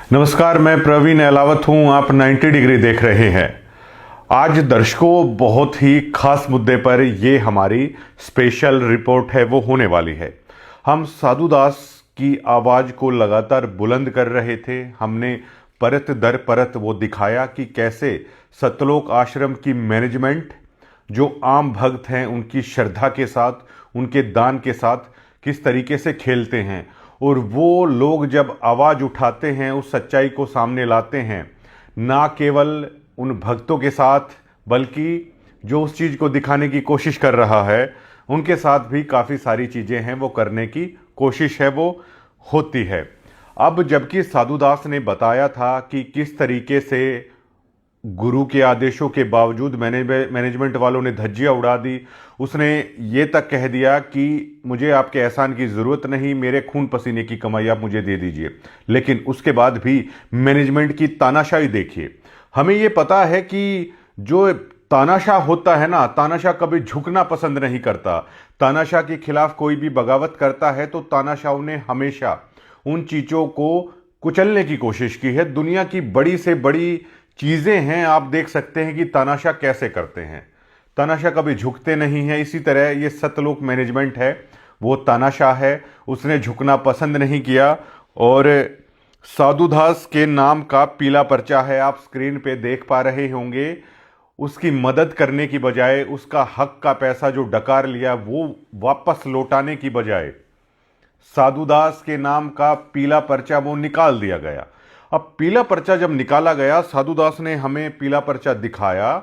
नमस्कार, मैं प्रवीण अहलावत हूं। आप 90 डिग्री देख रहे हैं। आज दर्शकों, बहुत ही खास मुद्दे पर ये हमारी स्पेशल रिपोर्ट है वो होने वाली है। हम साधु दास की आवाज़ को लगातार बुलंद कर रहे थे। हमने परत दर परत वो दिखाया कि कैसे सतलोक आश्रम की मैनेजमेंट जो आम भक्त हैं उनकी श्रद्धा के साथ, उनके दान के साथ किस तरीके से खेलते हैं, और वो लोग जब आवाज़ उठाते हैं, उस सच्चाई को सामने लाते हैं, ना केवल उन भक्तों के साथ बल्कि जो उस चीज़ को दिखाने की कोशिश कर रहा है उनके साथ भी काफ़ी सारी चीज़ें हैं वो करने की कोशिश है वो होती है। अब जबकि साधु दास ने बताया था कि किस तरीके से गुरु के आदेशों के बावजूद मैनेजमेंट वालों ने धज्जियां उड़ा दी। उसने ये तक कह दिया कि मुझे आपके एहसान की ज़रूरत नहीं, मेरे खून पसीने की कमाई आप मुझे दे दीजिए। लेकिन उसके बाद भी मैनेजमेंट की तानाशाही देखिए। हमें ये पता है कि जो तानाशाह होता है ना, तानाशाह कभी झुकना पसंद नहीं करता। तानाशाह के खिलाफ कोई भी बगावत करता है तो तानाशाह ने हमेशा उन चीज़ों को कुचलने की कोशिश की है। दुनिया की बड़ी से बड़ी चीज़ें हैं, आप देख सकते हैं कि तानाशाह कैसे करते हैं। तानाशाह कभी झुकते नहीं हैं। इसी तरह ये सतलोक मैनेजमेंट है, वो तानाशाह है, उसने झुकना पसंद नहीं किया। और साधु दास के नाम का पीला पर्चा है, आप स्क्रीन पे देख पा रहे होंगे। उसकी मदद करने की बजाय, उसका हक का पैसा जो डकार लिया वो वापस लौटाने की बजाय साधु दास के नाम का पीला पर्चा वो निकाल दिया गया। अब पीला पर्चा जब निकाला गया, साधु दास ने हमें पीला पर्चा दिखाया,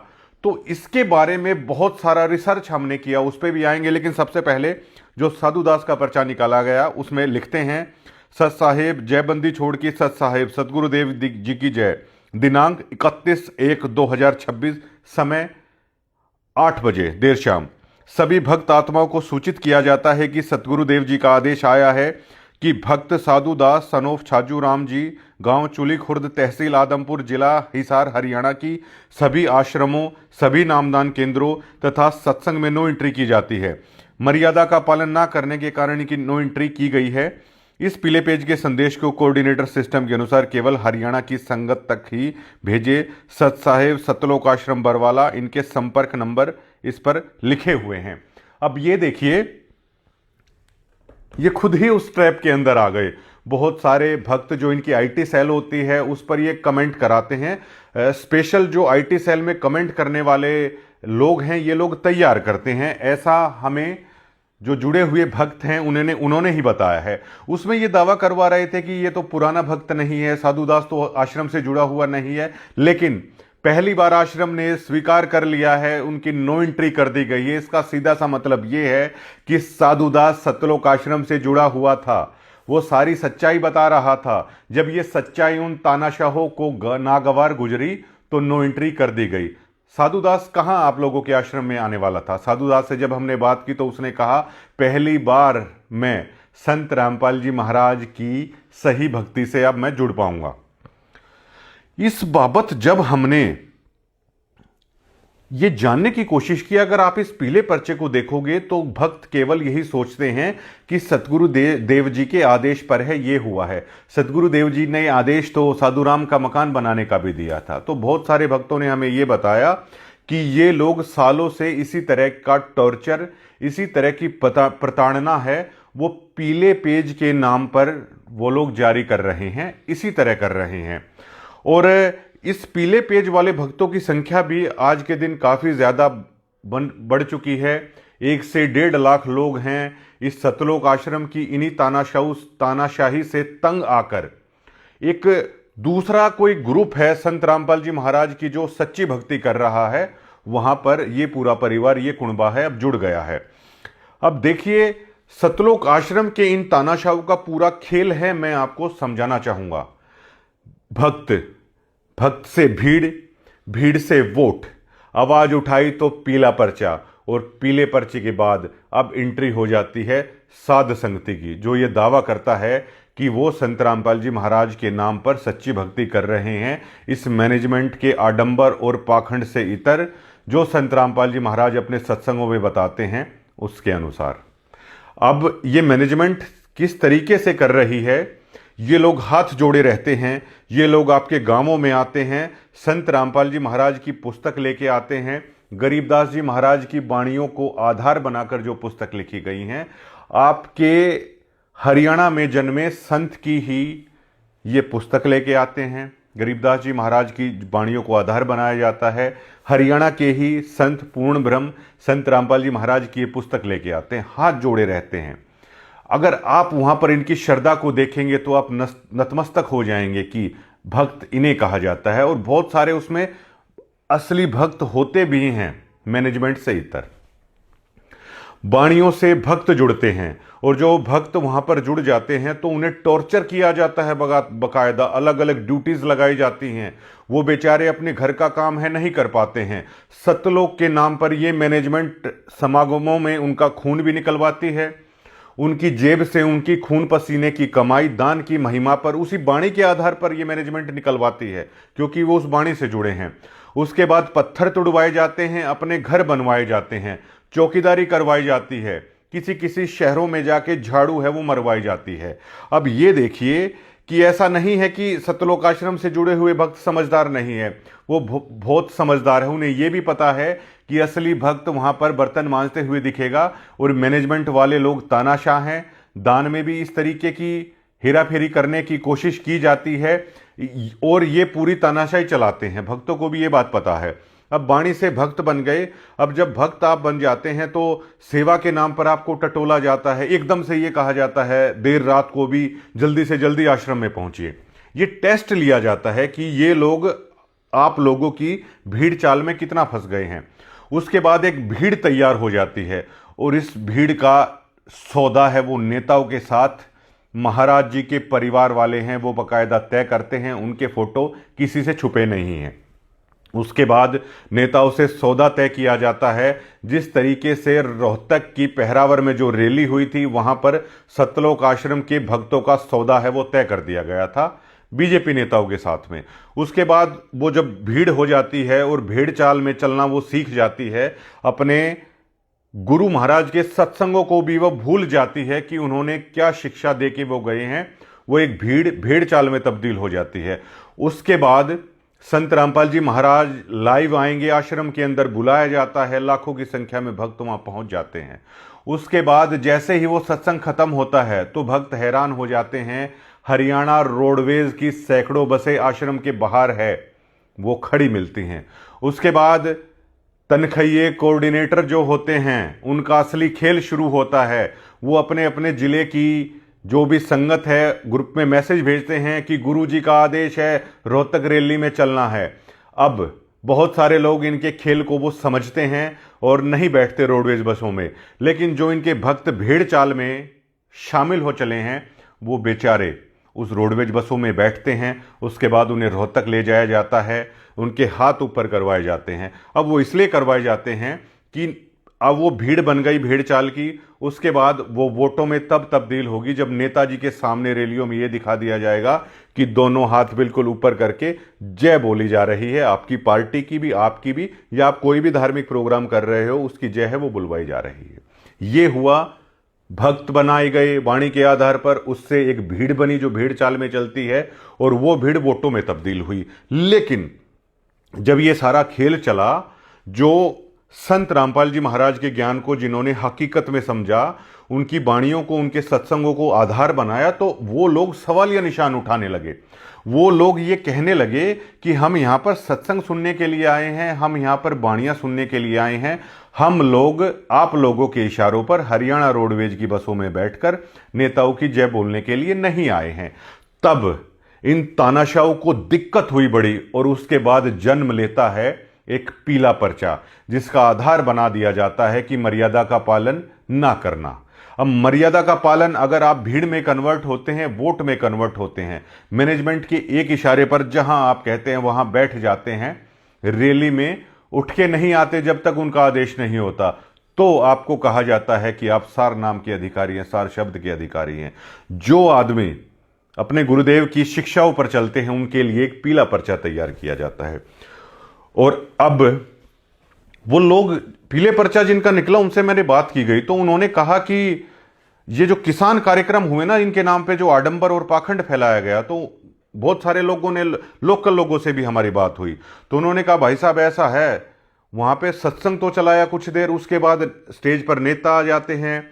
तो इसके बारे में बहुत सारा रिसर्च हमने किया, उस पर भी आएंगे। लेकिन सबसे पहले जो साधु दास का पर्चा निकाला गया उसमें लिखते हैं, सत साहेब जयबंदी छोड़ की सत साहेब, सतगुरुदेव जी की जय। दिनांक 31/1/2026, समय 8 बजे देर शाम। सभी भक्त आत्माओं को सूचित किया जाता है कि सतगुरुदेव जी का आदेश आया है कि भक्त साधु दास सनोफ छाजू राम जी, गांव चुली खुर्द, तहसील आदमपुर, जिला हिसार, हरियाणा की सभी आश्रमों, सभी नामदान केंद्रों तथा सत्संग में नो एंट्री की जाती है। मर्यादा का पालन ना करने के कारण इनकी नो एंट्री की गई है। इस पीले पेज के संदेश को कोऑर्डिनेटर सिस्टम के अनुसार केवल हरियाणा की संगत तक ही भेजे। सत साहेब सतलोक आश्रम बरवाला, इनके संपर्क नंबर इस पर लिखे हुए हैं। अब ये देखिए, ये खुद ही उस ट्रैप के अंदर आ गए। बहुत सारे भक्त जो इनकी आईटी सेल होती है उस पर ये कमेंट कराते हैं। स्पेशल जो आईटी सेल में कमेंट करने वाले लोग हैं, ये लोग तैयार करते हैं, ऐसा हमें जो जुड़े हुए भक्त हैं उन्होंने ही बताया है। उसमें ये दावा करवा रहे थे कि ये तो पुराना भक्त नहीं है, साधु दास तो आश्रम से जुड़ा हुआ नहीं है, लेकिन पहली बार आश्रम ने स्वीकार कर लिया है, उनकी नो एंट्री कर दी गई है। इसका सीधा सा मतलब ये है कि साधु दास सतलोक आश्रम से जुड़ा हुआ था, वो सारी सच्चाई बता रहा था। जब ये सच्चाई उन तानाशाहों को नागवार गुजरी तो नो एंट्री कर दी गई। साधु दास कहाँ आप लोगों के आश्रम में आने वाला था? साधु दास से जब हमने बात की तो उसने कहा, पहली बार मैं संत रामपाल जी महाराज की सही भक्ति से अब मैं जुड़ पाऊंगा। इस बाबत जब हमने ये जानने की कोशिश की, अगर आप इस पीले पर्चे को देखोगे तो भक्त केवल यही सोचते हैं कि सतगुरु देव जी के आदेश पर है, ये हुआ है। सतगुरु देव जी ने आदेश तो साधु राम का मकान बनाने का भी दिया था। तो बहुत सारे भक्तों ने हमें ये बताया कि ये लोग सालों से इसी तरह का टॉर्चर, इसी तरह की प्रताड़ना है वो पीले पेज के नाम पर वो लोग जारी कर रहे हैं, इसी तरह कर रहे हैं। और इस पीले पेज वाले भक्तों की संख्या भी आज के दिन काफ़ी ज़्यादा बढ़ चुकी है। 1 से 1.5 लाख लोग हैं इस सतलोक आश्रम की इन्हीं तानाशाही से तंग आकर। एक दूसरा कोई ग्रुप है संत रामपाल जी महाराज की जो सच्ची भक्ति कर रहा है, वहाँ पर ये पूरा परिवार, ये कुनबा है, अब जुड़ गया है। अब देखिए, सतलोक आश्रम के इन तानाशाहों का पूरा खेल है, मैं आपको समझाना चाहूँगा। भक्त से भीड़, भीड़ से वोट, आवाज उठाई तो पीला पर्चा, और पीले पर्चे के बाद अब एंट्री हो जाती है साध संगति की, जो ये दावा करता है कि वो संत रामपाल जी महाराज के नाम पर सच्ची भक्ति कर रहे हैं। इस मैनेजमेंट के आडंबर और पाखंड से इतर जो संत रामपाल जी महाराज अपने सत्संगों में बताते हैं उसके अनुसार। अब ये मैनेजमेंट किस तरीके से कर रही है ये लोग हाथ जोड़े रहते हैं, ये लोग आपके गांवों में आते हैं, संत रामपाल जी महाराज की पुस्तक लेके आते हैं, गरीबदास जी महाराज की वाणियों को आधार बनाकर जो पुस्तक लिखी गई हैं, आपके हरियाणा में जन्मे संत की ही ये पुस्तक लेके आते हैं। गरीबदास जी महाराज की वाणियों को आधार बनाया जाता है, हरियाणा के ही संत पूर्ण ब्रह्म संत रामपाल जी महाराज की ये पुस्तक लेके आते हैं, हाथ जोड़े रहते हैं। अगर आप वहां पर इनकी श्रद्धा को देखेंगे तो आप नतमस्तक हो जाएंगे कि भक्त इन्हें कहा जाता है। और बहुत सारे उसमें असली भक्त होते भी हैं, मैनेजमेंट से इतर वाणियों से भक्त जुड़ते हैं, और जो भक्त वहां पर जुड़ जाते हैं तो उन्हें टॉर्चर किया जाता है, बकायदा अलग अलग ड्यूटीज लगाई जाती हैं। वो बेचारे अपने घर का काम है नहीं कर पाते हैं। सतलोक के नाम पर ये मैनेजमेंट समागमों में उनका खून भी निकलवाती है, उनकी जेब से उनकी खून पसीने की कमाई दान की महिमा पर उसी वाणी के आधार पर यह मैनेजमेंट निकलवाती है, क्योंकि वो उस वाणी से जुड़े हैं। उसके बाद पत्थर तुड़वाए जाते हैं, अपने घर बनवाए जाते हैं, चौकीदारी करवाई जाती है, किसी किसी शहरों में जाके झाड़ू है वो मरवाई जाती है। अब ये देखिए कि ऐसा नहीं है कि सतलोक आश्रम से जुड़े हुए भक्त समझदार नहीं है, वो बहुत समझदार है। उन्हें यह भी पता है कि असली भक्त वहां पर बर्तन मांजते हुए दिखेगा, और मैनेजमेंट वाले लोग तानाशाह हैं। दान में भी इस तरीके की हेराफेरी करने की कोशिश की जाती है, और ये पूरी तानाशाही चलाते हैं। भक्तों को भी ये बात पता है। अब वाणी से भक्त बन गए, अब जब भक्त आप बन जाते हैं तो सेवा के नाम पर आपको टटोला जाता है, एकदम से ये कहा जाता है देर रात को भी जल्दी से जल्दी आश्रम में पहुंचिए। ये टेस्ट लिया जाता है कि ये लोग आप लोगों की भीड़ चाल में कितना फंस गए हैं। उसके बाद एक भीड़ तैयार हो जाती है, और इस भीड़ का सौदा है वो नेताओं के साथ। महाराज जी के परिवार वाले हैं वो बाकायदा तय करते हैं, उनके फोटो किसी से छुपे नहीं हैं। उसके बाद नेताओं से सौदा तय किया जाता है। जिस तरीके से रोहतक की पहरावर में जो रैली हुई थी वहां पर सतलोक आश्रम के भक्तों का सौदा है वो तय कर दिया गया था बीजेपी नेताओं के साथ में। उसके बाद वो जब भीड़ हो जाती है और भीड़ चाल में चलना वो सीख जाती है, अपने गुरु महाराज के सत्संगों को भी वो भूल जाती है कि उन्होंने क्या शिक्षा दे के वो गए हैं। वो एक भीड़ चाल में तब्दील हो जाती है। उसके बाद संत रामपाल जी महाराज लाइव आएंगे, आश्रम के अंदर बुलाया जाता है, लाखों की संख्या में भक्त वहां पहुंच जाते हैं। उसके बाद जैसे ही वो सत्संग खत्म होता है तो भक्त हैरान हो जाते हैं। हरियाणा रोडवेज की सैकड़ों बसें आश्रम के बाहर है वो खड़ी मिलती हैं। उसके बाद तनखैये कोऑर्डिनेटर जो होते हैं उनका असली खेल शुरू होता है। वो अपने अपने जिले की जो भी संगत है ग्रुप में मैसेज भेजते हैं कि गुरुजी का आदेश है रोहतक रैली में चलना है। अब बहुत सारे लोग इनके खेल को वो समझते हैं और नहीं बैठते रोडवेज बसों में, लेकिन जो इनके भक्त भीड़ चाल में शामिल हो चले हैं वो बेचारे उस रोडवेज बसों में बैठते हैं। उसके बाद उन्हें रोहतक ले जाया जाता है, उनके हाथ ऊपर करवाए जाते हैं। अब वो इसलिए करवाए जाते हैं कि अब वो भीड़ बन गई भीड़ चाल की। उसके बाद वो वोटों में तब तब्दील होगी जब नेताजी के सामने रैलियों में ये दिखा दिया जाएगा कि दोनों हाथ बिल्कुल ऊपर करके जय बोली जा रही है। आपकी पार्टी की भी, आपकी भी, या आप कोई भी धार्मिक प्रोग्राम कर रहे हो उसकी जय है वो बुलवाई जा रही है। ये हुआ, भक्त बनाए गए वाणी के आधार पर, उससे एक भीड़ बनी जो भीड़ चाल में चलती है, और वो भीड़ वोटों में तब्दील हुई। लेकिन जब ये सारा खेल चला, जो संत रामपाल जी महाराज के ज्ञान को जिन्होंने हकीकत में समझा, उनकी वाणियों को, उनके सत्संगों को आधार बनाया, तो वो लोग सवाल या निशान उठाने लगे। वो लोग ये कहने लगे कि हम यहां पर सत्संग सुनने के लिए आए हैं, हम यहां पर वाणियां सुनने के लिए आए हैं, हम लोग आप लोगों के इशारों पर हरियाणा रोडवेज की बसों में बैठकर नेताओं की जय बोलने के लिए नहीं आए हैं। तब इन तानाशाहों को दिक्कत हुई बड़ी, और उसके बाद जन्म लेता है एक पीला पर्चा, जिसका आधार बना दिया जाता है कि मर्यादा का पालन ना करना। अब मर्यादा का पालन, अगर आप भीड़ में कन्वर्ट होते हैं, वोट में कन्वर्ट होते हैं, मैनेजमेंट के एक इशारे पर जहां आप कहते हैं वहां बैठ जाते हैं, रैली में उठ के नहीं आते जब तक उनका आदेश नहीं होता, तो आपको कहा जाता है कि आप सार नाम के अधिकारी हैं, सार शब्द के अधिकारी हैं। जो आदमी अपने गुरुदेव की शिक्षाओं पर चलते हैं उनके लिए एक पीला पर्चा तैयार किया जाता है। और अब वो लोग, पीले पर्चा जिनका निकला उनसे मैंने बात की गई तो उन्होंने कहा कि ये जो किसान कार्यक्रम हुए ना, इनके नाम पे जो आडंबर और पाखंड फैलाया गया, तो बहुत सारे लोगों ने, लोकल लोगों से भी हमारी बात हुई, तो उन्होंने कहा भाई साहब ऐसा है, वहां पे सत्संग तो चलाया कुछ देर, उसके बाद स्टेज पर नेता आ जाते हैं,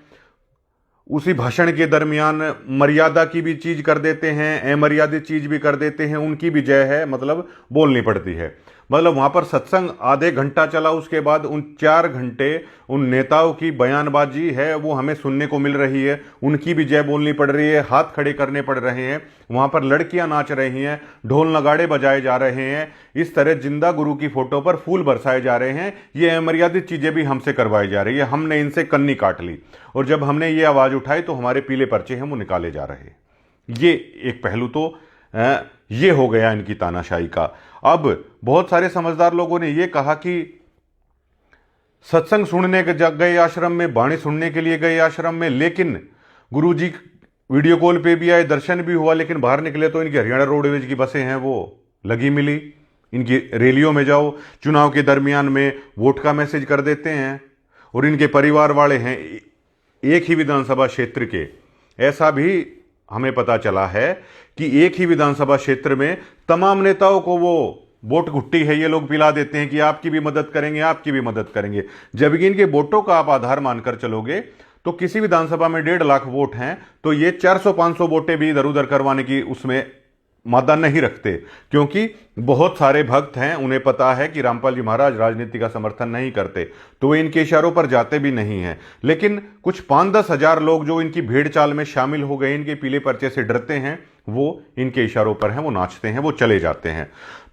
उसी भाषण के दरमियान मर्यादा की भी चीज कर देते हैं, अमर्यादित चीज भी कर देते हैं, उनकी भी जय है मतलब बोलनी पड़ती है। मतलब वहां पर सत्संग आधे घंटा चला, उसके बाद उन 4 घंटे उन नेताओं की बयानबाजी है वो हमें सुनने को मिल रही है, उनकी भी जय बोलनी पड़ रही है, हाथ खड़े करने पड़ रहे हैं, वहां पर लड़कियां नाच रही हैं, ढोल नगाड़े बजाए जा रहे हैं, इस तरह जिंदा गुरु की फोटो पर फूल बरसाए जा रहे हैं। ये अमर्यादित चीजें भी हमसे करवाई जा रही है, हमने इनसे कन्नी काट ली, और जब हमने ये आवाज उठाई तो हमारे पीले पर्चे हैं वो निकाले जा रहे हैं। ये एक पहलू तो ये हो गया इनकी तानाशाही का। अब बहुत सारे समझदार लोगों ने ये कहा कि सत्संग सुनने के गए आश्रम में, बाणी सुनने के लिए गए आश्रम में, लेकिन गुरुजी वीडियो कॉल पे भी आए, दर्शन भी हुआ, लेकिन बाहर निकले तो इनकी हरियाणा रोडवेज की बसें हैं वो लगी मिली। इनकी रैलियों में जाओ, चुनाव के दरमियान में वोट का मैसेज कर देते हैं, और इनके परिवार वाले हैं एक ही विधानसभा क्षेत्र के। ऐसा भी हमें पता चला है कि एक ही विधानसभा क्षेत्र में तमाम नेताओं को वो वोट गुट्टी है ये लोग पिला देते हैं कि आपकी भी मदद करेंगे, आपकी भी मदद करेंगे। जबकि इनके वोटों का आप आधार मानकर चलोगे तो किसी विधानसभा में 1.5 लाख वोट हैं, तो ये 400-500 वोटें भी इधर उधर करवाने की उसमें मादा नहीं रखते, क्योंकि बहुत सारे भक्त हैं, उन्हें पता है कि रामपाल जी महाराज राजनीति का समर्थन नहीं करते, तो वे इनके इशारों पर जाते भी नहीं हैं। लेकिन कुछ 5-10 हजार लोग जो इनकी भीड़ चाल में शामिल हो गए, इनके पीले पर्चे से डरते हैं, वो इनके इशारों पर हैं, वो नाचते हैं, वो चले जाते हैं।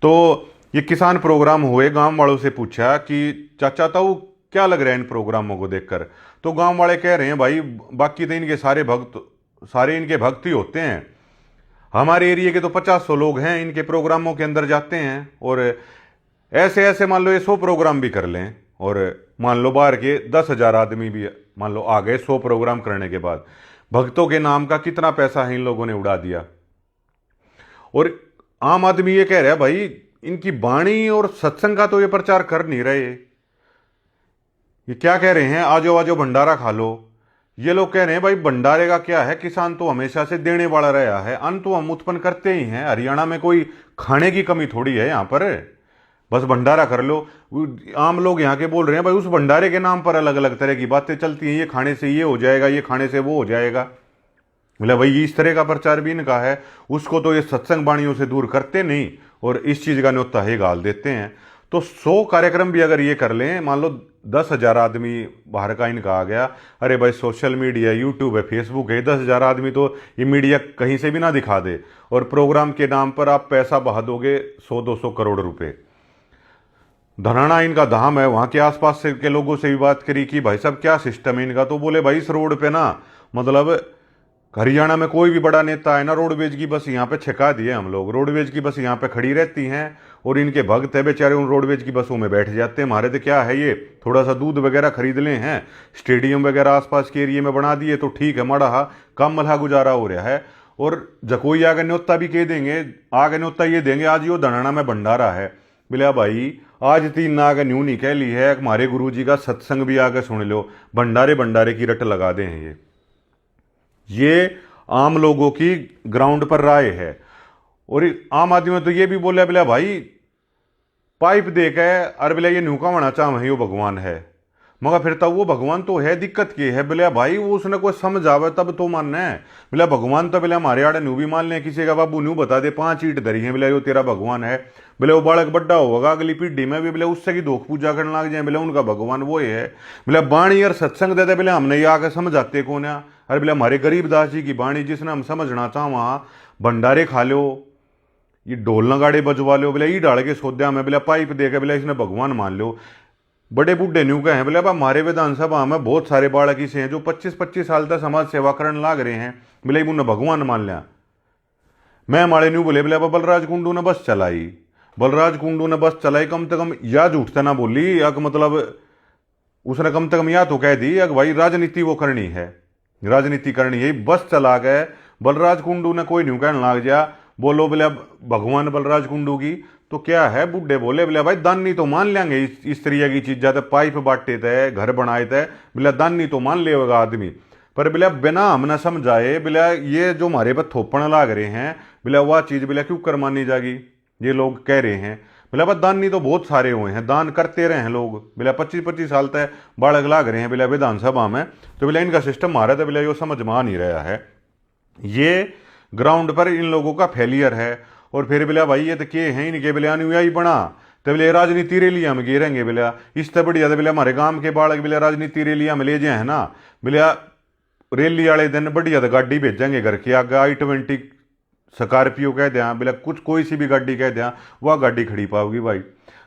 तो ये किसान प्रोग्राम हुए, गांव वालों से पूछा कि चाचा ताऊ क्या लग रहा है इन प्रोग्रामों को देखकर, तो गांव वाले कह रहे हैं भाई बाकी तो इनके सारे इनके भक्त ही होते हैं, हमारे एरिया के तो 50-100 लोग हैं, इनके प्रोग्रामों के अंदर जाते हैं, और ऐसे ऐसे मान लो ये 100 प्रोग्राम भी कर लें, और मान लो बाहर के 10,000 आदमी भी मान लो आ गए 100 प्रोग्राम करने के बाद, भक्तों के नाम का कितना पैसा है इन लोगों ने उड़ा दिया। और आम आदमी ये कह रहा है भाई इनकी वाणी और सत्संग का तो ये प्रचार कर नहीं रहे, ये क्या कह रहे हैं आजो आजो भंडारा खा लो। ये लोग कह रहे हैं भाई भंडारे का क्या है, किसान तो हमेशा से देने वाला रहा है, अन्न तो हम उत्पन्न करते ही हैं, हरियाणा में कोई खाने की कमी थोड़ी है यहाँ पर, बस भंडारा कर लो। आम लोग यहाँ के बोल रहे हैं भाई उस भंडारे के नाम पर अलग अलग तरह की बातें चलती हैं, ये खाने से ये हो जाएगा, ये खाने से वो हो जाएगा। बोला भाई इस तरह का प्रचार भी इनका है, उसको तो ये सत्संग वाणियों से दूर करते नहीं और इस चीज का न्योता ही गाल देते हैं। तो 100 कार्यक्रम भी अगर ये कर लें, मान लो 10,000 आदमी बाहर का इनका आ गया, अरे भाई सोशल मीडिया, यूट्यूब है, फेसबुक है, 10,000 आदमी तो ये मीडिया कहीं से भी ना दिखा दे, और प्रोग्राम के नाम पर आप पैसा बहा दोगे 100-200 करोड़ रुपए। धनाना इनका धाम है, वहां के आसपास से के लोगों से भी बात करी कि भाई साहब क्या सिस्टम है इनका, तो बोले भाई इस रोड पे ना मतलब हरियाणा में कोई भी बड़ा नेता है ना, रोडवेज की बस यहाँ पे छका दिए हम लोग, रोडवेज की बस यहाँ पे खड़ी रहती हैं, और इनके भक्त है बेचारे उन रोडवेज की बसों में बैठ जाते हैं। हमारे तो क्या है, ये थोड़ा सा दूध वगैरह खरीद ले हैं, स्टेडियम वगैरह आसपास के एरिया में बना दिए तो ठीक है, मड़ा कम मल्हा गुजारा हो रहा है। और जकोई आगे न्योता भी कह देंगे, आगे न्योता ये देंगे आज यो धनाना में भंडारा है, बोले भाई आज 3 ना आगे न्यू नहीं कह ली है, हमारे गुरु जी का सत्संग भी आगे सुन लो, भंडारे की रट लगा दे हैं। ये आम लोगों की ग्राउंड पर राय है। और आम आदमी में तो ये भी बोला बोला भाई पाइप दे के अरे बोला ये न्यूका होना चाहे वो भगवान है, मगर फिर तब वो भगवान तो है, दिक्कत की है बोले भाई वो उसने कोई समझ आवे तब तो मानना है। बोला भगवान तो बोले हमारे आड़े न्यू भी मान ले, किसी का बाबू न्यू बता दे 5 ईंट धरी है, बोले वो तेरा भगवान है, बोले वो बालक बड्डा होगा अगली पीढ़ी में भी बोले उससे की धोख पूजा करने लग जाए, बोले उनका भगवान वो है। बोले बाणी और सत्संग दे दे, बोले हमने ये आके समझाते कौन है, अरे बोले हमारे गरीबदास जी की बाणी जिसने हम समझना चाह वहां भंडारे खा लो, ये ढोल नगाड़े बजवा लो, बोले ई डाल के सोद्या में बोले पाइप दे के बोले इसने भगवान मान लो। बड़े बूढ़े न्यू कहे बोले अब हमारे विधानसभा में बहुत सारे बालक ऐसे हैं जो 25-25 साल तक समाज सेवा करने लाग रहे हैं, बोले उन्हें भगवान मान लिया। मैं हमारे न्यू बोले बोले बलराज कुंडू ने बस चलाई, बलराज कुंडू ने बस चलाई, कम से कम या झूठता ना बोली या मतलब उसने कम से कम या तो कह दी या भाई राजनीति वो करनी है, राजनीति करनी है, बस चला गए। बलराज कुंडू ने कोई न्यू कहने लाग जा, बोलो बोले अब भगवान बलराज कुंडू की तो क्या है, बुढ़े बोले बोले भाई दानी तो मान लेंगे, इस तरह की चीज जाते पाइप बांटे थे, घर बनाए थे, बोले दानी तो मान लेगा आदमी। पर बिला बिना हमने समझाए बिला ये जो हमारे पर थोपण लाग रहे हैं बिला वह चीज बिला क्यों कर मानी जाएगी। ये लोग कह रहे हैं बिला बस दानी तो बहुत सारे हुए हैं, दान करते रहे हैं लोग बिला 25-25 साल तक बालक लाग रहे हैं बिला विधानसभा में, तो बिला इनका सिस्टम मारा था बिला ये समझ में आ नहीं रहा है। ये ग्राउंड पर इन लोगों का फेलियर है। और फिर बिला भाई ये तो के हैं इनके बिला अनुयायी बना तो बिला राजनीति रैलियां में गिरेंगे बिला इससे बढ़िया तो बिला हमारे गांव के बालक बिला राजनीति रैलियां में ले जाए है ना बिला रैली वाले दिन बढ़िया तो गाड़ी भेजेंगे घर के आगे i20 स्कॉर्पियो कह दिया बिला कुछ कोई सी भी गाड़ी कह दिया वह गाड़ी खड़ी पाओगी भाई।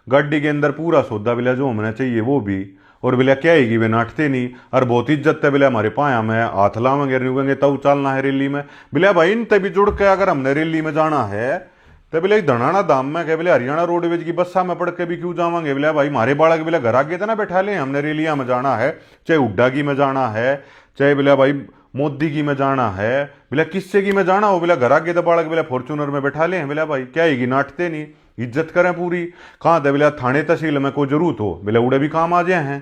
गाड़ी के अंदर पूरा सौदा बिला जो होना चाहिए वो भी, और बिला क्या आएगी वे नाटते नहीं और बहुत इज्जत है बिला हमारे पाया में हाथ लावेंगे रुकेंगे तब चलना है रैली में बिला भाई। इन तभी जुड़ के अगर हमने रैली में जाना है तो बिला धनाना दाम में कह बिला हरियाणा रोडवेज की बस्सा में पढ़ के भी क्यों जावांगे बिला भाई। हमारे बालक बिला घर आगे तो ना बैठा ले, हमने रैलियां में जाना है चाहे हुड्डा की में जाना है चाहे बिला भाई मोदी की में जाना है बिला किससे की में जाना हो बिला घर आगे तो बालक बिला फॉर्चूनर में बैठा ले बिला भाई। क्या आएगी नाटते नहीं, इज्जत करें पूरी। कहाँ था बिला थाने तहसील में कोई जरूरत हो बिला उड़े भी काम आ जाए हैं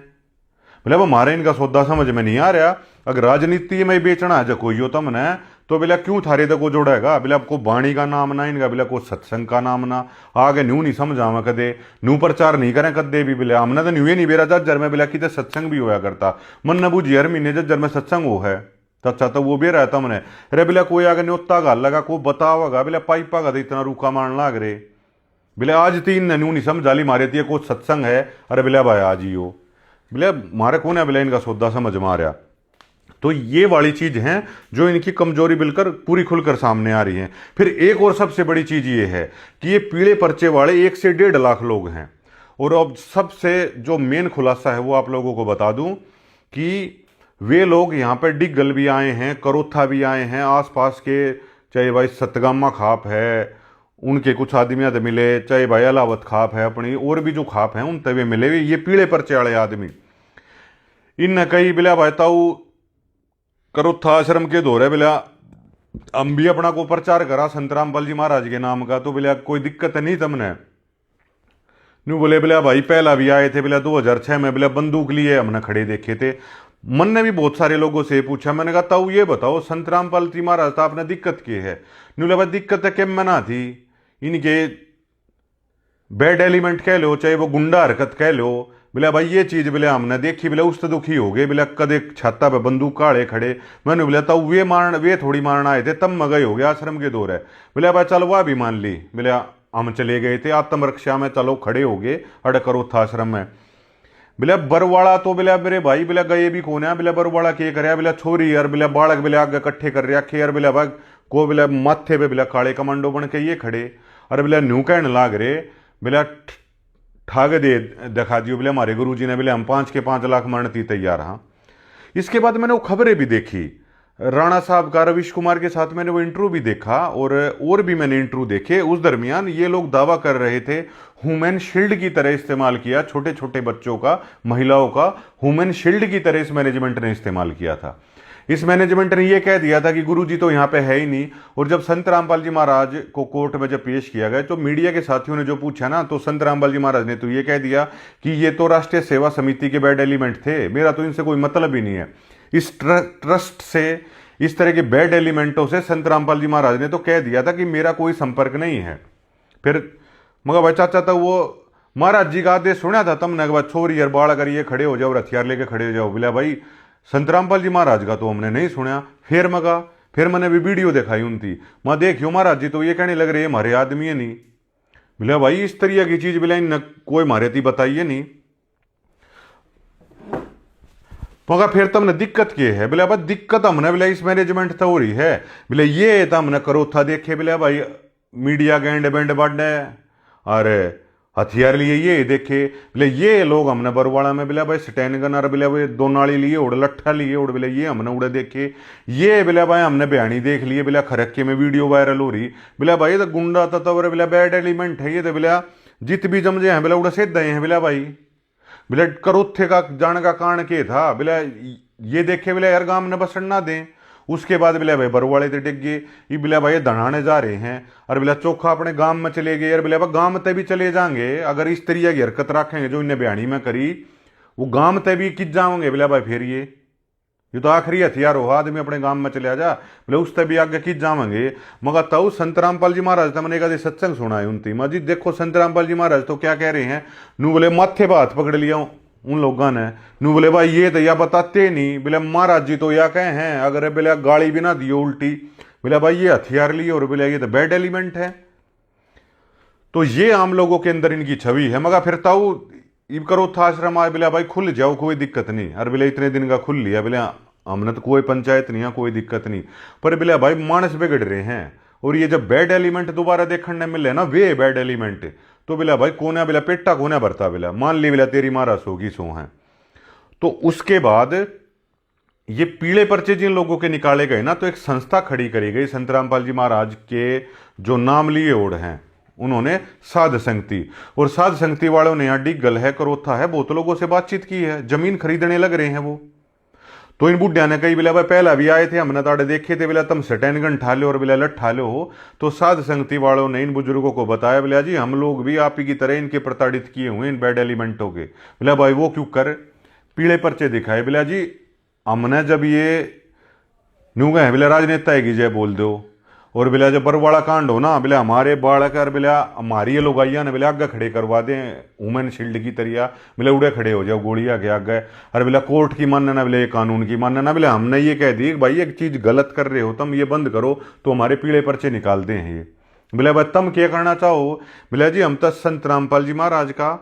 बिला वो हमारे इनका सौदा समझ में नहीं आ रहा। अगर राजनीति में बेचना है जो कोई हो तमने तो बिला क्यों थारे तक को जोड़ेगा बिला को बाणी का नाम ना इनका बिला को सत्संग का नाम ना आगे न्यू नहीं समझावा कदे न्यू प्रचार नहीं करें कदे भी बिला हमने तो न्यू ही नहीं बेरा जज्जर में बिला कि सत्संग भी होया करता मन न बूझी हर महीने जज्जर में सत्संग हो है तो अच्छा तो वो भी रहता मैंने अरे बिला कोई आगे न्योता गाल लगा को बताओगा बिला पाइपा का तो इतना रूखा मारन लाग रहे बिला आज 3 ने न्यू नहीं समझा ली मारे थी को सत्संग है अरे बिला भाई आज ही हो बिला मारे कौन है बिला इनका सौदा समझ में आ रहा। तो ये वाली चीज है जो इनकी कमजोरी बिलकर पूरी खुलकर सामने आ रही है। फिर एक और सबसे बड़ी चीज ये है कि ये पीले पर्चे वाले 1 से 1.5 लाख लोग हैं। और अब सबसे जो मेन खुलासा है वो आप लोगों को बता दूं कि वे लोग यहाँ पर डिग्गल भी आए हैं, करोथा भी आए हैं, आसपास के चाहे भाई सतगामा खाप है उनके कुछ आदमी तो मिले, चाहे भाई अलावत खाप है अपनी और भी जो खाप हैं उन तवे मिले हुए ये पीले पर्चे वाले आदमी। इन कई बिला भाई ताऊ करोथा आश्रम के दौरे बिला हम भी अपना को प्रचार करा संतरामपाल जी महाराज के नाम का तो बिला कोई दिक्कत नहीं तमने न्यू बोले बिला भाई पहला भी आए थे बिला 2006 में बिला बंदूक लिए हमने खड़े देखे थे। मन ने भी बहुत सारे लोगों से पूछा, मैंने कहा ताऊ ये बताओ संतरामपाल जी महाराज था आपने दिक्कत की है न्यू बोला दिक्कत है क्या मना थी इनके बैड एलिमेंट कह लो चाहे वो गुंडा हरकत कह लो बिला भाई ये चीज बिला हमने देखी बिला उस तो दुखी हो गए बिला कदे छाता पे बंदूक काड़े खड़े मैंने बोला था वे थोड़ी मारना आए थे तब मगई हो गया आश्रम के दौर है बिला भाई चलो वह भी मान ली बिला हम चले गए थे आत्मरक्षा में चलो खड़े हो गए अड़ करो था आश्रम में बिला बरवाड़ा तो बिला मेरे भाई बिला गए भी कौन है बिला बरवाड़ा के कर बिला छोरी यार बिला बालक बिला आगे इकट्ठे कर रखे यार बिला भाग को बिला माथे पे बिला काले कमांडो बन के ये खड़े और बिला न्यू कहने लाग रहे बिला ठाग दे दिखा दियो बिला हमारे गुरुजी ने बिला हम 5 के 5 लाख मरने तैयार। हाँ इसके बाद मैंने वो खबरें भी देखी राणा साहब का रविश कुमार के साथ मैंने वो इंटरव्यू भी देखा और भी मैंने इंटरव्यू देखे। उस दरमियान ये लोग दावा कर रहे थे ह्यूमन शील्ड की तरह इस्तेमाल किया, छोटे छोटे बच्चों का महिलाओं का ह्यूमन शील्ड की तरह इस मैनेजमेंट ने इस्तेमाल किया था। इस मैनेजमेंट ने यह कह दिया था कि गुरुजी तो यहाँ पे है ही नहीं। और जब संत रामपाल जी महाराज को कोर्ट में जब पेश किया गया तो मीडिया के साथियों ने जो पूछा ना तो संत रामपाल जी महाराज ने तो ये कह दिया कि ये तो राष्ट्रीय सेवा समिति के बैड एलिमेंट थे, मेरा तो इनसे कोई मतलब ही नहीं है। इस ट्रस्ट से इस तरह के बैड एलिमेंटों से संत रामपाल जी महाराज ने तो कह दिया था कि मेरा कोई संपर्क नहीं है। फिर मगर भाई चाचा था वो महाराज जी का आदेश सुना था तमने के बाद छोरी यार बाढ़ अगर ये खड़े हो जाओ हथियार लेके खड़े हो जाओ बोला भाई संत रामपाल जी महाराज का तो हमने नहीं सुना। फिर मैंने भी वीडियो दिखाई उनकी मैं देखियो महाराज जी तो ये कहने लग रहे हमारे आदमी है नहीं। बोला भाई इस तरह की चीज बिला इन कोई मारे थी बताइए नहीं। मगर फिर तुमने दिक्कत क्या है बोले भाई दिक्कत हमने बोला इस मैनेजमेंट तो हो रही है बोले ये तो हमने करो था देखे बोले भाई मीडिया गेंड बेंड बढ़े और हथियार लिए ये देखे बोले ये लोग हमने बरवाड़ा में बोले भाई स्टैंड गन और बोले भाई 2 नाली लिए उड़ लट्ठा लिए उड़ बोले ये हमने उड़े देखे ये बोले भाई हमने बयानी देख लिए बोले खरक्के में वीडियो वायरल हो रही बोले भाई तो गुंडा था तो बोले बैड एलिमेंट है ये तो बोले जित भी जमजे हैं बोले उड़े से दे हैं बोले भाई बोले करोथे का जाने का कारण के था बोले ये देखे बोले यार गांव ने बसण ना दें। उसके बाद बोले भाई बरवाड़े ते डिग गए ये बोले भाई दढ़ाने जा रहे हैं और बोले चोखा अपने गांव में चले गए यार बोले भाई गांव ते भी चले जाएंगे अगर इस तरीके की हरकत रखेंगे जो इन्हें बयानी में करी वो गांव ते भी किस जाओगे बोले भाई फिर ये ये तो आखिरी हथियार हो, आदमी अपने गांव में चले जा बोले उससे भी आगे की जावेंगे। मगर तऊ संत रामपाल जी महाराज तो मैंने कभी सत्संग सुना है उनती माजी, देखो संत रामपाल जी महाराज तो क्या कह रहे हैं, नू बोले माथे पर हाथ पकड़ लिया उन लोगों ने, नू बोले भाई ये तो या बताते नहीं, बोले महाराज जी तो या कहे हैं अगर बोले गाली भी ना दियो उल्टी, बोले भाई ये हथियार लिए और बोले ये तो बैड एलिमेंट है। तो ये आम लोगों के अंदर इनकी छवि है। मगर फिर ताऊ इब करो था आश्रम आए, बोले भाई खुल जाओ कोई दिक्कत नहीं, अरे बोले इतने दिन का खुल लिया, बोले हमने तो कोई पंचायत नहीं है कोई दिक्कत नहीं, पर बोले भाई मानस बिगड़ रहे हैं, और ये जब बैड एलिमेंट दोबारा देखने मिले ना वे बैड एलिमेंट, तो बोला भाई कोने बोला पेटा कोने भरता, बोला मान ली बोला तेरी महाराज होगी सो है। तो उसके बाद ये पीले पर्चे जिन लोगों के निकाले गए ना, तो एक संस्था खड़ी करी गई संत रामपाल जी महाराज के जो नाम लिए ओढ़ हैं, उन्होंने साध संगति, और साध संगति वालों ने यहाँ डिगल है करोथा है बहुत लोगों से बातचीत की है, जमीन खरीदने लग रहे हैं वो। तो इन बुढ़िया ने कही बोला भाई पहला भी आए थे हमने ताड़े देखे थे, बोला तुम सटैनगन ठा लो और बोला लट ठा लो हो। तो साध संगति वालों ने इन बुजुर्गों को बताया, बोला जी हम लोग भी आप ही की तरह इनके प्रताड़ित किए हुए इन बैड एलिमेंटों के। बोला भाई वो क्यों कर, पीले पर्चे दिखाए, बोला जी हमने जब ये न्यू गए बोला राजनेता है कि जय बोल दो, और बोला जब बरवाड़ा कांड हो ना, बोला हमारे बाढ़ कर बोला हमारी ये लोग आइया ने बोला आगे खड़े करवा दें वुमेन शील्ड की तरिया, बोला उड़े खड़े हो जाओ गोली आगे आगे, अरे बोला कोर्ट की मानना ना, बोले कानून की मानना ना, बोला हमने ये कह दी भाई एक चीज गलत कर रहे हो तुम ये बंद करो तो हमारे पीले पर्चे निकालते हैं ये। बोला भाई तुम क्या करना चाहो, बोला जी हम तो संत रामपाल जी महाराज का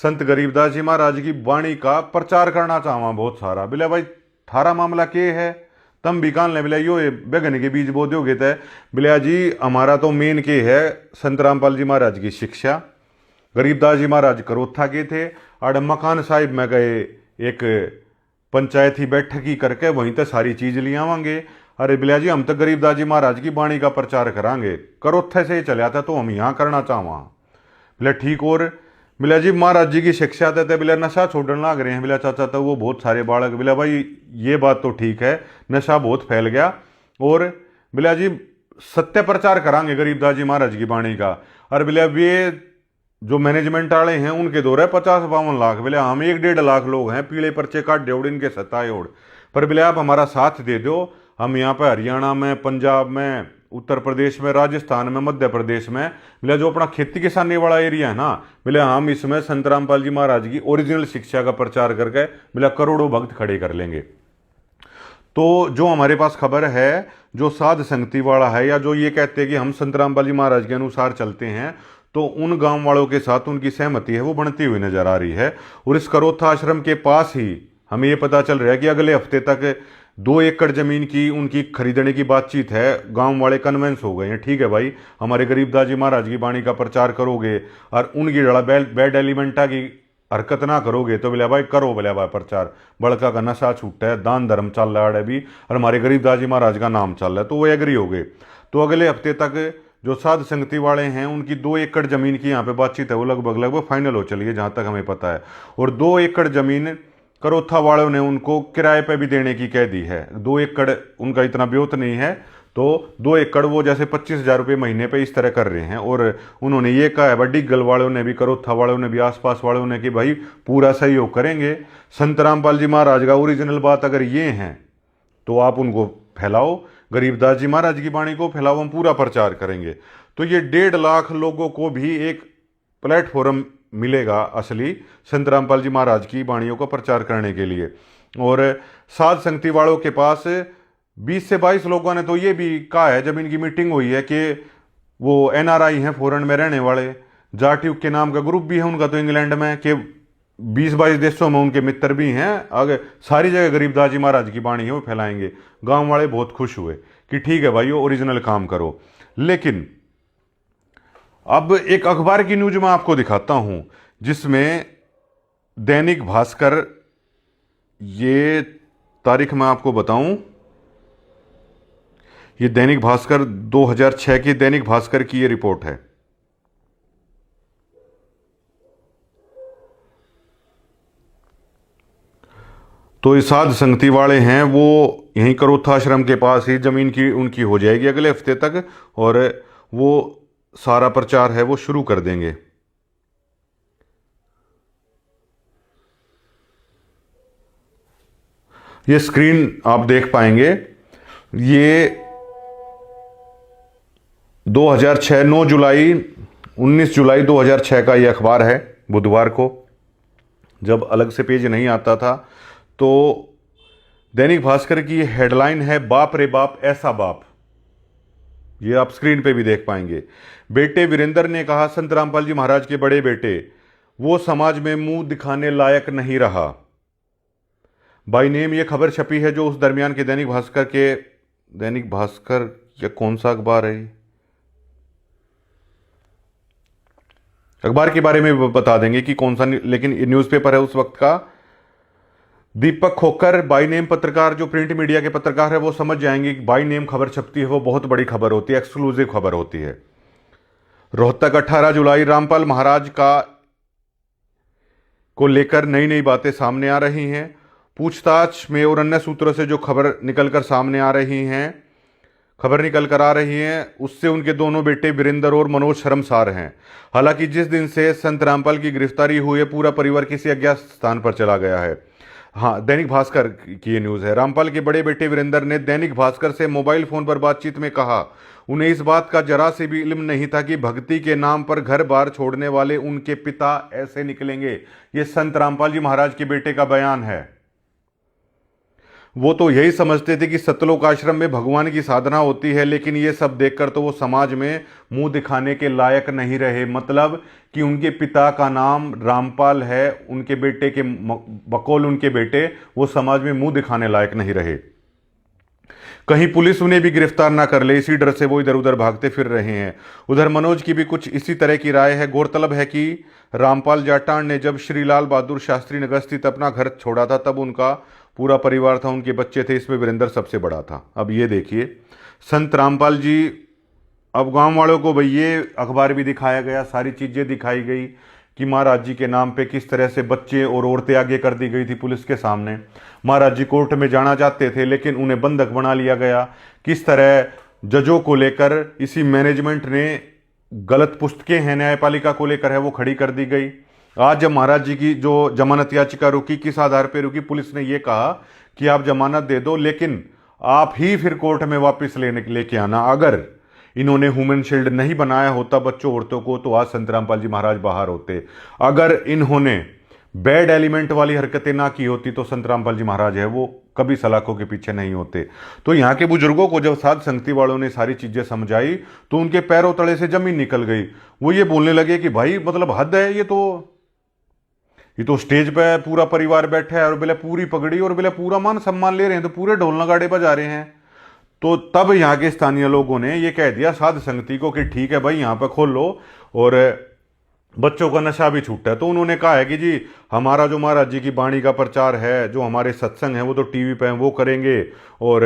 संत गरीबदास जी महाराज की वाणी का प्रचार करना चाहवा बहुत सारा। बोला भाई थारा मामला क्या है, तम भी कान ले, बोला यो बेगन के बीज बो दोगे तय, बोला जी हमारा तो मेन के है संत रामपाल जी महाराज की शिक्षा, गरीबदास जी महाराज करोथा के थे, आड़ मकान साहिब में गए एक पंचायती बैठक ही करके वहीं तक सारी चीज ले आवांगे। अरे बोला जी हम तो गरीबदास जी महाराज की वाणी का प्रचार करांगे, करोथे से ही चले आता तो हम यहाँ करना चाहवा। बोला ठीक, और बोला जी महाराज जी की शिक्षा देते, बोला नशा छोड़ने लग रहे हैं, बोला चाचा तो वो बहुत सारे बालक, बोला भाई ये बात तो ठीक है नशा बहुत फैल गया, और बोला जी सत्य प्रचार करांगे गरीबदास जी महाराज की वाणी का। और बोला वे जो मैनेजमेंट वाले हैं उनके दो रहे 50-52 लाख, बोले हम 1-1.5 लाख लोग हैं पीले पर्चे काट दे इनके सत्ताए ओढ़, पर बोले आप हमारा साथ दे दो, हम यहाँ पर हरियाणा में पंजाब में उत्तर प्रदेश में राजस्थान में मध्य प्रदेश में, बोले जो अपना खेती किसानी वाला एरिया है ना, बोले हम इसमें संत रामपाल जी महाराज की ओरिजिनल शिक्षा का प्रचार करके बोले करोड़ों भक्त खड़े कर लेंगे। तो जो हमारे पास खबर है जो साध संगति वाला है या जो ये कहते हैं कि हम संत रामपाल जी महाराज के अनुसार चलते हैं, तो उन गांव वालों के साथ उनकी सहमति है वो बढ़ती हुई नजर आ रही है। और इस करोथा आश्रम के पास ही हमें ये पता चल रहा है कि अगले हफ्ते तक 2 एकड़ जमीन की उनकी खरीदने की बातचीत है, गांव वाले कन्वेंस हो गए हैं, ठीक है भाई हमारे गरीबदास जी महाराज की वाणी का प्रचार करोगे और उनकी लड़ा बैड एलिमेंटा की हरकत ना करोगे तो बोले भाई करो, बोले भाई प्रचार बड़का का नशा छूटा है, दान धर्म चल रहा है अभी और हमारे गरीबदास जी महाराज का नाम चल रहा है, तो वो एग्री हो गए। तो अगले हफ्ते तक जो साध संगति वाले हैं उनकी 2 एकड़ जमीन की यहाँ पे बातचीत है वो लगभग फाइनल हो चली है जहाँ तक हमें पता है। और 2 एकड़ जमीन करोथा वालों ने उनको किराए पे भी देने की कह दी है। 2 एकड़ उनका इतना ब्योत नहीं है, तो 2 एकड़ वो जैसे 25,000 रुपये महीने पे इस तरह कर रहे हैं। और उन्होंने ये कहा है डिग्गल वालों ने भी करोथा वालों ने भी आसपास वालों ने कि भाई पूरा सहयोग करेंगे, संत रामपाल जी महाराज का ओरिजिनल बात अगर ये है तो आप उनको फैलाओ, गरीबदास जी महाराज की वाणी को फैलाओ, हम पूरा प्रचार करेंगे। तो ये 1.5 लाख लोगों को भी एक प्लेटफॉर्म मिलेगा असली संत रामपाल जी महाराज की वाणियों को प्रचार करने के लिए। और साध संगति वालों के पास 20 से 22 लोगों ने तो ये भी कहा है जब इनकी मीटिंग हुई है कि वो NRI हैं फॉरेन में रहने वाले, जाट्यूब के नाम का ग्रुप भी है उनका तो इंग्लैंड में, कि 20-22 देशों में उनके मित्र भी हैं, अगर सारी जगह गरीबदास जी महाराज की वाणी है वो फैलाएंगे। गांव वाले बहुत खुश हुए कि ठीक है भाई ओरिजिनल काम करो। लेकिन अब एक अखबार की न्यूज मैं आपको दिखाता हूं जिसमें दैनिक भास्कर, ये तारीख मैं आपको बताऊं, ये दैनिक भास्कर 2006 की दैनिक भास्कर की ये रिपोर्ट है। तो ये साध संगति वाले हैं वो यहीं करोथा आश्रम के पास ही जमीन की उनकी हो जाएगी अगले हफ्ते तक, और वो सारा प्रचार है वो शुरू कर देंगे। ये स्क्रीन आप देख पाएंगे, ये 2006 9 जुलाई 19 जुलाई 2006 का ये अखबार है। बुधवार को जब अलग से पेज नहीं आता था तो दैनिक भास्कर की हेडलाइन है, बाप रे बाप ऐसा बाप। ये आप स्क्रीन पे भी देख पाएंगे। बेटे वीरेंद्र ने कहा, संत रामपाल जी महाराज के बड़े बेटे वो समाज में मुंह दिखाने लायक नहीं रहा। बाई नेम ये खबर छपी है जो उस दरमियान के दैनिक भास्कर या कौन सा अखबार है, अखबार के बारे में बता देंगे कि कौन सा, लेकिन न्यूज़पेपर है उस वक्त का। दीपक खोकर बाई नेम पत्रकार, जो प्रिंट मीडिया के पत्रकार है वो समझ जाएंगे कि बाई नेम खबर छपती है वो बहुत बड़ी खबर होती है, एक्सक्लूसिव खबर होती है। रोहतक 18 जुलाई, रामपाल महाराज को लेकर नई नई बातें सामने आ रही हैं। पूछताछ में और अन्य सूत्रों से जो खबर निकल कर आ रही है उससे उनके दोनों बेटे वीरेंद्र और मनोज शर्मसार हैं। हालांकि जिस दिन से संत रामपाल की गिरफ्तारी हुई है पूरा परिवार किसी अज्ञात स्थान पर चला गया है। हाँ, दैनिक भास्कर की ये न्यूज़ है। रामपाल के बड़े बेटे वीरेंद्र ने दैनिक भास्कर से मोबाइल फोन पर बातचीत में कहा, उन्हें इस बात का जरा से भी इल्म नहीं था कि भक्ति के नाम पर घर बार छोड़ने वाले उनके पिता ऐसे निकलेंगे। ये संत रामपाल जी महाराज के बेटे का बयान है। वो तो यही समझते थे कि सतलोक आश्रम में भगवान की साधना होती है, लेकिन ये सब देखकर तो वो समाज में मुंह दिखाने के लायक नहीं रहे। मतलब कि उनके पिता का नाम रामपाल है, उनके बेटे के बकौल उनके बेटे वो समाज में मुंह दिखाने लायक नहीं रहे। कहीं पुलिस उन्हें भी गिरफ्तार ना कर ले, इसी डर से वो इधर उधर भागते फिर रहे हैं। उधर मनोज की भी कुछ इसी तरह की राय है। गौरतलब है कि रामपाल जाटान ने जब श्री लाल बहादुर शास्त्री नगर स्थित अपना घर छोड़ा था तब उनका पूरा परिवार था, उनके बच्चे थे, इसमें वीरेंद्र सबसे बड़ा था। अब ये देखिए संत रामपाल जी, अब गांव वालों को भाई ये अखबार भी दिखाया गया, सारी चीज़ें दिखाई गई कि महाराज जी के नाम पे किस तरह से बच्चे और औरतें आगे कर दी गई थी पुलिस के सामने। महाराज जी कोर्ट में जाना चाहते थे लेकिन उन्हें बंधक बना लिया गया। किस तरह जजों को लेकर इसी मैनेजमेंट ने गलत पुस्तकें हैं न्यायपालिका को लेकर है वो खड़ी कर दी गई। आज जब महाराज जी की जो जमानत याचिका रुकी, किस आधार पर रुकी? पुलिस ने यह कहा कि आप जमानत दे दो लेकिन आप ही फिर कोर्ट में वापस लेके आना। अगर इन्होंने ह्यूमन शील्ड नहीं बनाया होता बच्चों औरतों को तो आज संत रामपाल जी महाराज बाहर होते। अगर इन्होंने बैड एलिमेंट वाली हरकतें ना की होती तो संत रामपाल जी महाराज है वो कभी सलाखों के पीछे नहीं होते। तो यहाँ के बुजुर्गों को जब साध संगति वालों ने सारी चीजें समझाई तो उनके पैरों तले से जमीन निकल गई। वो ये बोलने लगे कि भाई मतलब हद है, ये तो स्टेज पे पूरा परिवार बैठा है और बोले पूरी पगड़ी और बोले पूरा मान सम्मान ले रहे हैं, तो पूरे ढोल नगाड़े बजा रहे हैं। तो तब यहाँ के स्थानीय लोगों ने ये कह दिया साध संगति को कि ठीक है भाई यहाँ पे खोल लो और बच्चों का नशा भी छूटा है। तो उन्होंने कहा है कि जी हमारा जो महाराज जी की वाणी का प्रचार है, जो हमारे सत्संग है वो तो टीवी पे वो करेंगे। और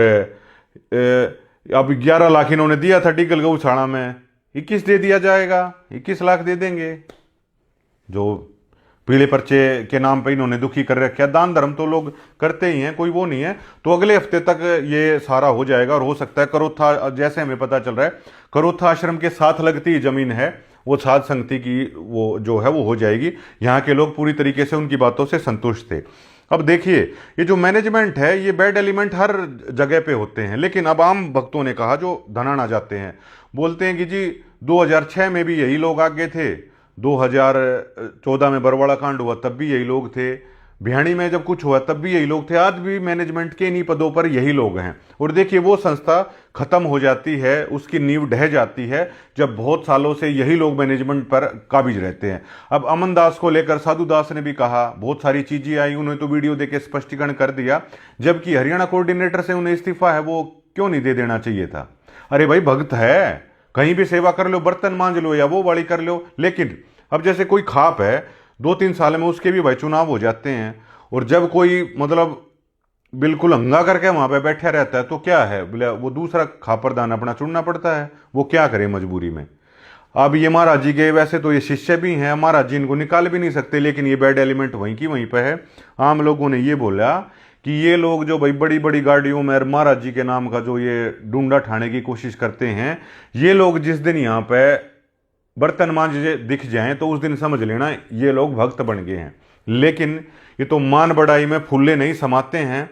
अब 11 लाख इन्होंने दिया था टिकल गौशाला में, 21 दे दिया जाएगा, 21 लाख दे देंगे। जो पीले पर्चे के नाम पे इन्होंने दुखी कर रखा है। दान धर्म तो लोग करते ही हैं, कोई वो नहीं है। तो अगले हफ्ते तक ये सारा हो जाएगा और हो सकता है करोथा, जैसे हमें पता चल रहा है करोथा आश्रम के साथ लगती जमीन है वो साध संगति की वो जो है वो हो जाएगी। यहाँ के लोग पूरी तरीके से उनकी बातों से संतुष्ट थे। अब देखिए ये जो मैनेजमेंट है ये बैड एलिमेंट हर जगह पे होते हैं, लेकिन अब आम भक्तों ने कहा जो धनाना जाते हैं बोलते हैं कि जी 2006 में भी यही लोग आगे थे, 2014 में बरवाड़ा कांड हुआ तब भी यही लोग थे, भियाणी में जब कुछ हुआ तब भी यही लोग थे, आज भी मैनेजमेंट के इन्हीं पदों पर यही लोग हैं। और देखिए वो संस्था खत्म हो जाती है, उसकी नींव ढह जाती है जब बहुत सालों से यही लोग मैनेजमेंट पर काबिज रहते हैं। अब अमन दास को लेकर साधु दास ने भी कहा, बहुत सारी चीजें आई, उन्होंने तो वीडियो देके स्पष्टीकरण कर दिया, जबकि हरियाणा कोऑर्डिनेटर से उन्हें इस्तीफा है वो क्यों नहीं दे देना चाहिए था। अरे भाई भक्त है, कहीं भी सेवा कर लो, बर्तन मांज लो या वो वाली कर लो, लेकिन अब जैसे कोई खाप है 2-3 साल में उसके भी भाई चुनाव हो जाते हैं और जब कोई मतलब बिल्कुल हंगा करके वहां पे बैठा रहता है तो क्या है बोले वो दूसरा खापरदान अपना चुनना पड़ता है, वो क्या करे मजबूरी में। अब ये महाराज जी के वैसे तो ये शिष्य भी हैं, महाराज जी इनको निकाल भी नहीं सकते, लेकिन ये बैड एलिमेंट वहीं की वहीं पे है। आम लोगों ने ये बोला कि ये लोग जो भाई बड़ी बड़ी गाड़ियों में महाराज जी के नाम का जो ये डूंडा ठाने की कोशिश करते हैं, ये लोग जिस दिन यहाँ पे बर्तन मांझे दिख जाएं तो उस दिन समझ लेना ये लोग भक्त बन गए हैं। लेकिन ये तो मान बढ़ाई में फुल्ले नहीं समाते हैं।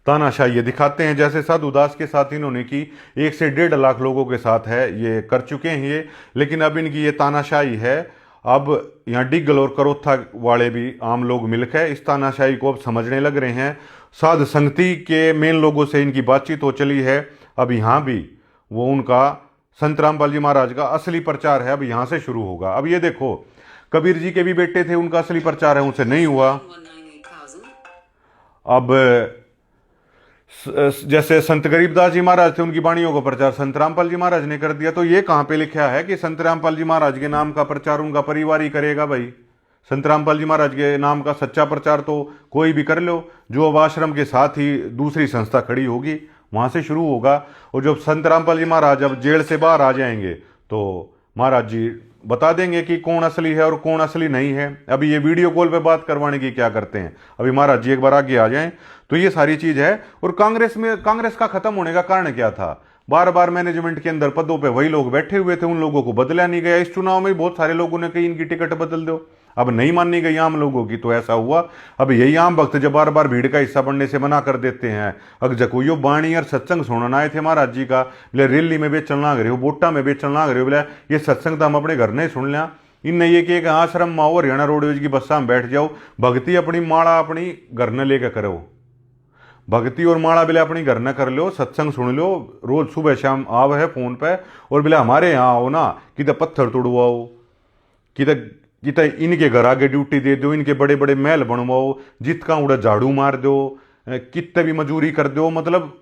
तानाशाही ये दिखाते हैं, जैसे साधु दास के साथ इन्होंने की 1 से 1.5 लाख लोगों के साथ है, ये कर चुके हैं ये। लेकिन अब इनकी ये तानाशाही है। अब यहाँ डिग्गल और करोथा वाले भी आम लोग मिलकर इस तानाशाही को अब समझने लग रहे हैं। साध संगति के मेन लोगों से इनकी बातचीत हो चली है। अब यहाँ भी वो उनका संत रामपाल जी महाराज का असली प्रचार है, अब यहाँ से शुरू होगा। अब ये देखो, कबीर जी के भी बेटे थे, उनका असली प्रचार है, उनसे नहीं हुआ। अब जैसे संत गरीबदास जी महाराज थे, उनकी वाणियों का प्रचार संत रामपाल जी महाराज ने कर दिया। तो ये कहाँ पे लिखा है कि संत रामपाल जी महाराज के नाम का प्रचार उनका परिवार ही करेगा? भाई, संत रामपाल जी महाराज के नाम का सच्चा प्रचार तो कोई भी कर लो, जो अब आश्रम के साथ ही दूसरी संस्था खड़ी होगी वहां से शुरू होगा। और जब संत रामपाल जी महाराज अब जेल से बाहर आ जाएंगे तो महाराज जी बता देंगे कि कौन असली है और कौन असली नहीं है। अभी ये वीडियो कॉल पे बात करवाने की क्या करते हैं, अभी महाराज जी एक बार आगे आ जाएं तो ये सारी चीज है। और कांग्रेस का खत्म होने का कारण क्या था? बार बार मैनेजमेंट के अंदर पदों पे वही लोग बैठे हुए थे, उन लोगों को बदला नहीं गया। इस चुनाव में बहुत सारे लोगों ने कही इनकी टिकट बदल दो, अब नहीं माननी गई आम लोगों की, तो ऐसा हुआ। अब यही आम भक्त जब बार बार भीड़ का हिस्सा बनने से मना कर देते हैं। अग जकोयो बाणी और सत्संग सुनना आए थे महाराज जी का, बोले रैली में बेचन लाग रहे हो, बोटा में बेचन लाग रहे हो, बोले ये सत्संग तो हम अपने घर नहीं सुन लिया। इनने ये कि आश्रम में आओ, हरियाणा रोडवेज की बस्सा में बैठ जाओ, भक्ति अपनी माला अपनी घर न लेकर करो, भक्ति और माला बिला अपनी घर न कर लो, सत्संग सुन लो, रोज सुबह शाम आव है फोन पे, और बिला हमारे यहाँ आओ ना, किधर पत्थर तोड़वाओ, किधर इनके घर आगे ड्यूटी दे दो, इनके बड़े बड़े महल बनवाओ, जित का उड़ा झाड़ू मार दो, कितने भी मजूरी कर दो, मतलब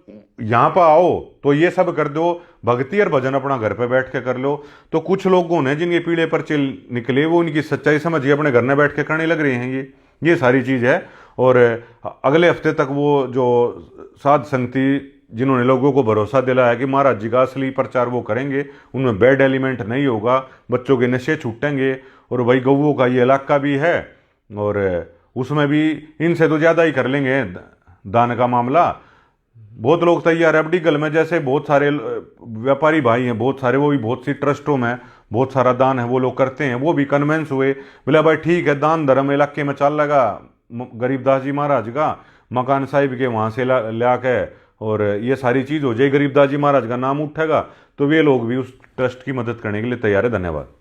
यहाँ पर आओ तो ये सब कर दो, भक्ति और भजन अपना घर पे बैठ के कर लो। तो कुछ लोगों ने जिनके पीड़े पर चिल निकले वो इनकी सच्चाई समझिए अपने घर में बैठ के करने लग रहे हैं ये सारी चीज है। और अगले हफ्ते तक वो जो साध संगति जिन्होंने लोगों को भरोसा दिलाया कि महाराज जी का असली प्रचार वो करेंगे, उनमें बैड एलिमेंट नहीं होगा, बच्चों के नशे छूटेंगे, और भाई गौओं का ये इलाका भी है और उसमें भी इनसे तो ज़्यादा ही कर लेंगे दान का मामला। बहुत लोग तैयार है। अब डिगल में जैसे बहुत सारे व्यापारी भाई हैं, बहुत सारे, वो भी बहुत सी ट्रस्टों में बहुत सारा दान है वो लोग करते हैं, वो भी कन्वेंस हुए, बोला भाई ठीक है दान धर्म इलाके में चल लगा, गरीबदास जी महाराज का मकान साहिब के वहाँ से ला के और ये सारी चीज़ हो जाए, गरीबदास जी महाराज का नाम उठेगा, तो वे लोग भी उस ट्रस्ट की मदद करने के लिए तैयार है। धन्यवाद।